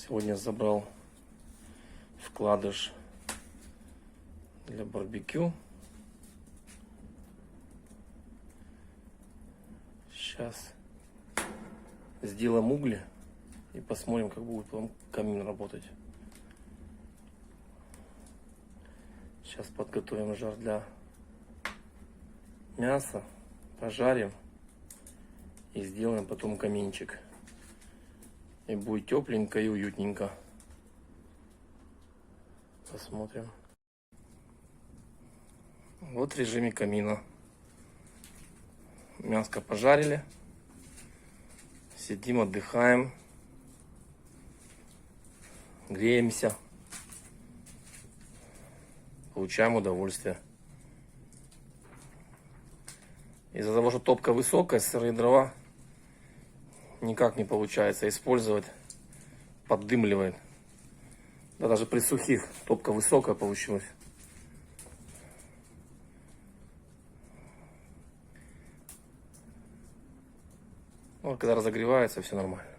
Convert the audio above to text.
Сегодня забрал вкладыш для барбекю. Сейчас сделаем угли и посмотрим, как будет потом камин работать. Сейчас подготовим жар для мяса, пожарим и сделаем потом каминчик. И будет тепленько и уютненько. Посмотрим. Вот в режиме камина. Мяско пожарили. Сидим, отдыхаем. Греемся. Получаем удовольствие. Из-за того, что топка высокая, сырые дрова никак не получается использовать. Поддымливает. Да даже при сухих топка высокая получилась. Вот когда разогревается, все нормально.